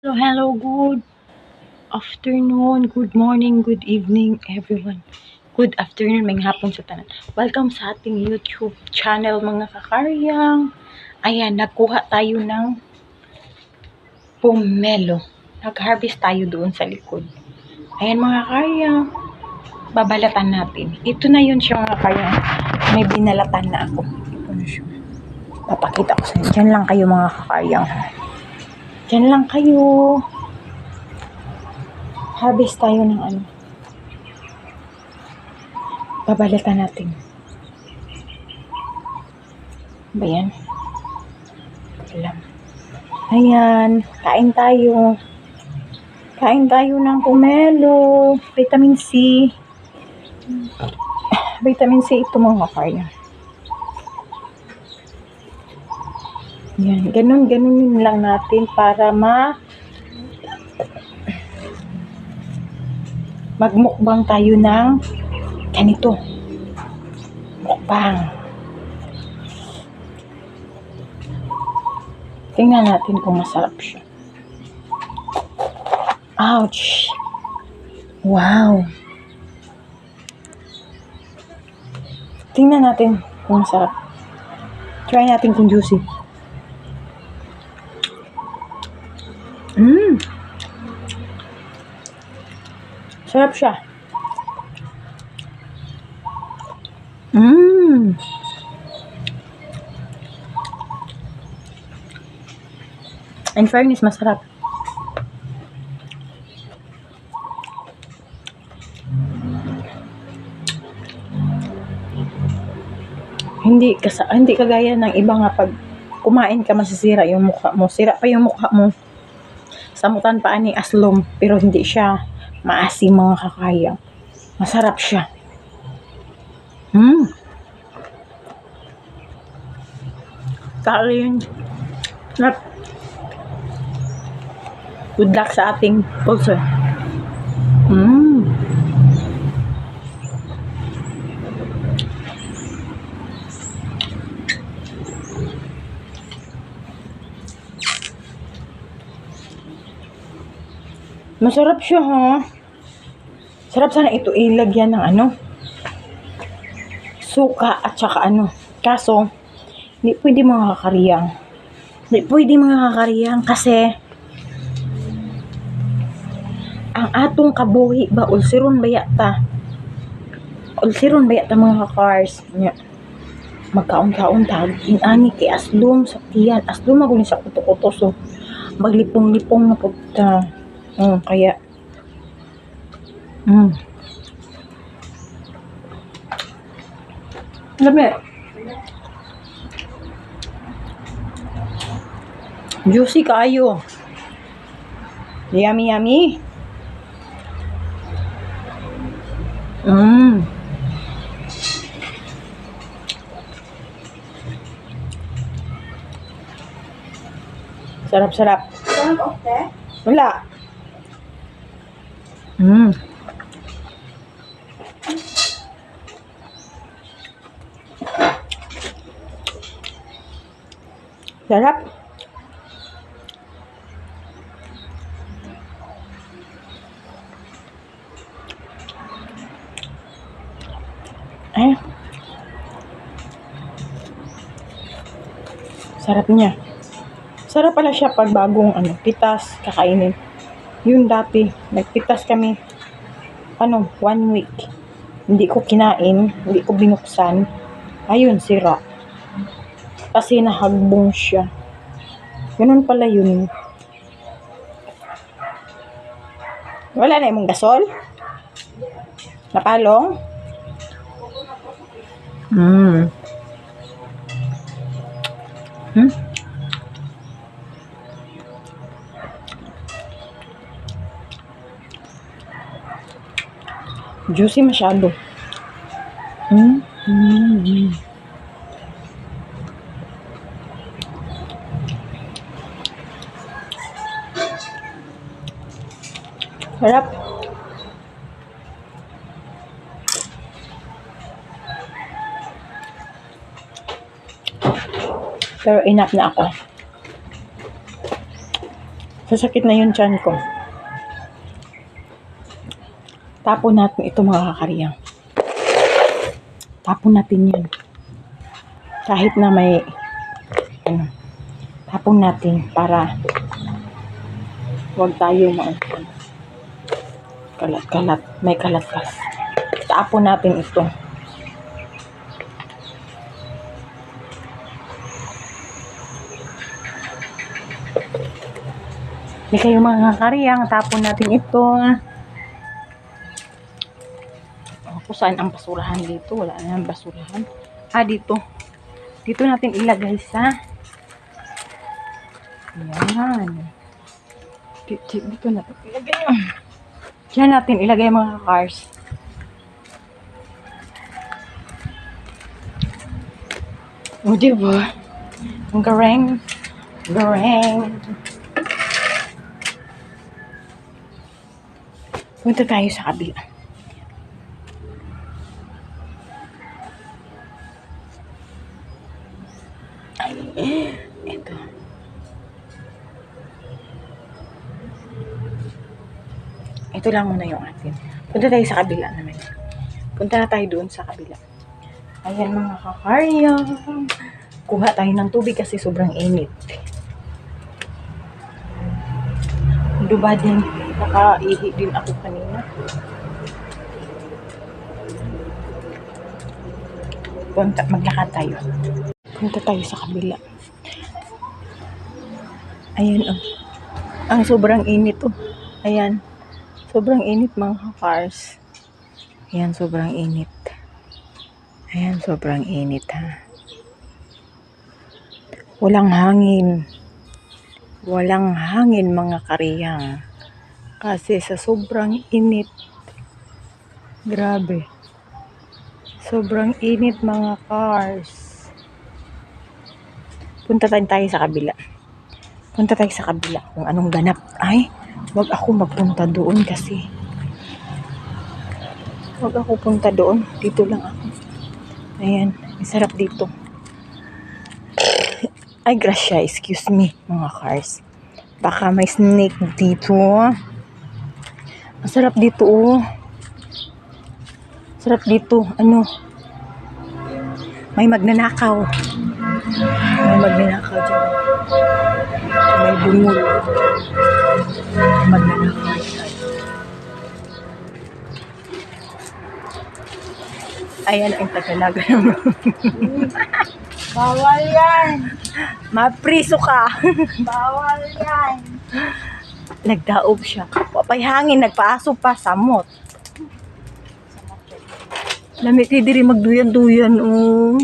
Hello, good afternoon, good morning, good evening, everyone. Good afternoon, may hapon sa tanan. Welcome sa ating YouTube channel, mga kakaryang. Ayan, nagkuha tayo ng pomelo. Nag-harvest tayo doon sa likod. Ayan, mga kakaryang, babalatan natin. Ito na yun siya, mga kakaryang. May binalatan na ako. Ito na siya. Papakita ko sa inyo. Diyan lang kayo, mga kakaryang. Diyan lang kayo. Harvest tayo ng ano. Babalatan natin. Ba yan? Alam. Ayan. Kain tayo. Kain tayo ng pomelo. Vitamin C. Vitamin C ito, mga kaya. Yan. Ganun lang natin para magmukbang tayo ng ganito. Mukbang. Tingnan natin kung masarap siya. Ouch! Wow! Tingnan natin kung masarap. Try natin kung juicy. Sarap siya. In fairness, masarap. Hindi kagaya ng iba nga pag kumain ka masisira yung mukha mo. Sira pa yung mukha mo. Samutan pa ani aslom, pero hindi siya maasim, mga kakaya. Masarap siya. Kain. Good luck sa ating pulso. Masarap siya, ha? Sarap sana ito ilagyan ng ano, suka at saka ano. Kaso, hindi pwede, mga kakariyang. Hindi pwede, mga kakariyang, kasi ang atong kabuhi ba, ulsiron ba yata? Ulsiron ba yata, mga kakars? Magkaon-kaon tag. Inani kay aslum sa tiyan. Aslum ako ni sa kuto-kuto. So, maglipong-lipong na pagta. Kaya. Labi. Juicy kayo. Yummy, yummy. Sarap-sarap. Wala. Sarap. Sarap niya. Sarap pala siya pag bagong pitas kakainin. Yun dati, nagpitas kami 1 week. Hindi ko kinain, hindi ko binuksan. Ayun, sira. Kasi nahagbong siya. Ganun pala yun. Wala na yung gasol? Napalong? Juicy masyado. Sarap. Pero enough na ako. Sasakit na yung tiyan ko. Tapon natin ito mga kakariyang. Tapon natin yan. Kahit na may tapon natin para huwag tayo kalat-kalat. May kalat-kalat. Tapon natin ito. Hindi kayo mga kakariyang. Tapon natin ito. Kung saan ang basurahan dito? Wala na ang basurahan. Dito. Dito natin ilagay sa yan. Dito natin ilagay. Diyan natin ilagay mga cars. O diba? Ang gareng. Punta tayo sa kabila. Ito. Ito lang muna yung atin. Punta tayo sa kabila naman. Punta na tayo doon sa kabila. Ayan mga kakariyang. Kuha tayo ng tubig kasi sobrang init. Diba din, nakaihi din ako kanina. Maglakad tayo. Punta tayo sa kabila. Ayan oh. Ang sobrang init oh. Ayan. Sobrang init mga cars. Ayan, sobrang init. Ayan, sobrang init ha. Walang hangin. Walang hangin mga kariyang. Kasi sa sobrang init. Grabe. Sobrang init mga cars. Punta tayo sa kabila. Punta tayo sa kabila kung anong ganap. Ay, wag ako magpunta doon kasi. Wag ako punta doon. Dito lang ako. Ayan, masarap dito. Ay, grasya, excuse me, mga cars. Baka may snake dito. Masarap dito, oh. Sarap dito, ano. May magnanakaw. May magnanakaw dyan. May bungol. May magnanakaw dyan. Ayan ang Tagalaga naman. Bawal yan. Mapriso ka. Bawal yan. Nagdaob siya. Papay hangin, nagpaaso pa, samot. Lamig kayo diri magduyan-duyan, oh.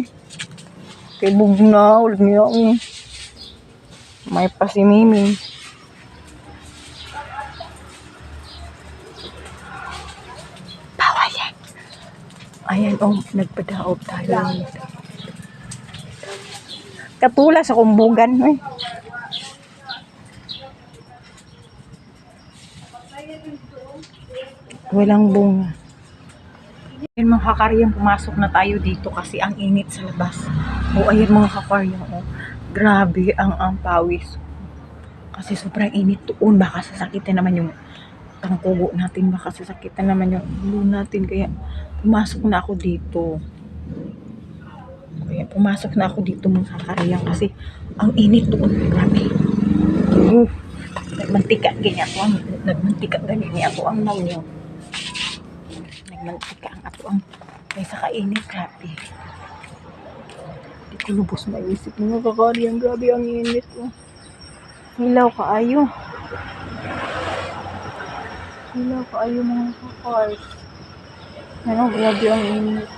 Kay bugnaw, niya, oh. May pa si Mimi. Bawal yan. Ayan, oh, nagpadaob tayo. Katula sa kumbugan, eh. Walang bunga. Ayan mga kakariyang, pumasok na tayo dito kasi ang init sa labas. O ayan mga kakariyang, oh. Grabe ang pawis. Kasi sobrang init doon. Baka sasakitin naman yung tangkugo natin. Baka sasakitin naman yung ulo natin. Kaya pumasok na ako dito. Kaya pumasok na ako dito mga kakariyang kasi ang init doon. Grabe. Nagmantika ganyan ako. Nagmantika ganyan ako ang nanyo. Nagmantika ang ato ang may sakainit. Grabe. Hindi ko lubos maisip mga kakariyang. Grabe ang init. Oh. Hilaw kaayo. Hilaw kaayo mga kakars. Ano, grabe ang init.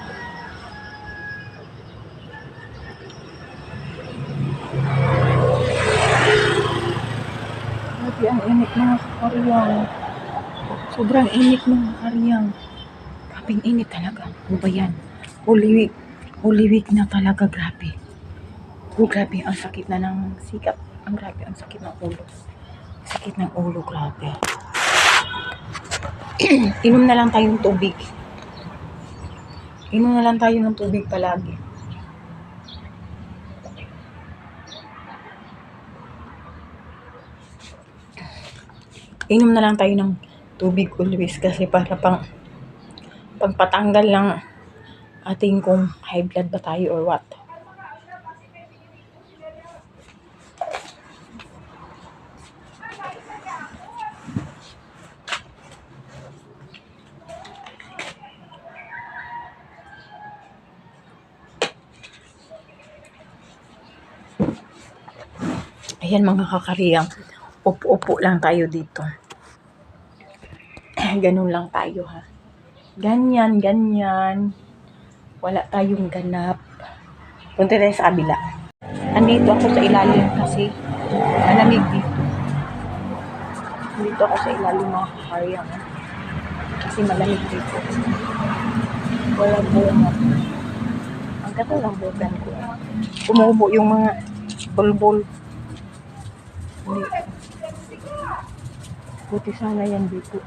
Grabe ang init mga kakariyang. Sobrang init mga kakariyang. Grabing init talaga. Ano ba yan? Holy week na talaga. Grabe. Oh, grabe. Ang sakit na ng sikap. Ang grabe. Ang sakit ng ulo. Sakit ng ulo. Grabe. Inom na lang tayong tubig. Inom na lang tayo ng tubig palagi. Inom na lang tayo ng tubig always kasi para pagpatanggal ng ating kung high blood ba tayo or what. Ayan mga kakariyang, upo-upo lang tayo dito. Ganun lang tayo ha. Ganyan. Wala tayong ganap. Punta tayo sa kabila. Andito ako sa ilalim kasi malamig dito. Andito ako sa ilalim mga kakariyang. Kasi malamig dito. Wala bunga. Ang ganda ng bugan ko. Umuubo yung mga bulbul. Buti sana yan dito.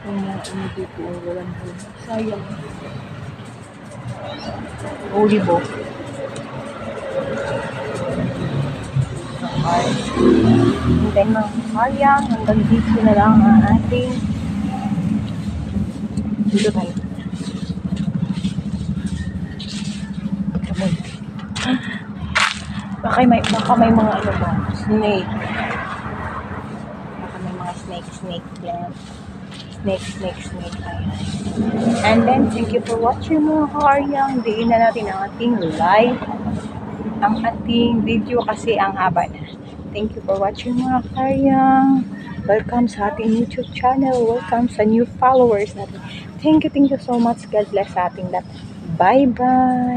Yung mga dito, walang bunga. Sayang. Olibo. Okay. And then mga sayang, hanggang dito na lang ang ating dito tayo. Baka may mga ano ba? Snake. Baka may mga snake yan. Snake. Ayan. And then, thank you for watching mga kakariyang. Diin na natin ang ating live. Ang ating video kasi ang haba na. Thank you for watching mga kakariyang. Welcome sa ating YouTube channel. Welcome sa new followers natin. Thank you so much. God bless sa ating lahat. Bye-bye.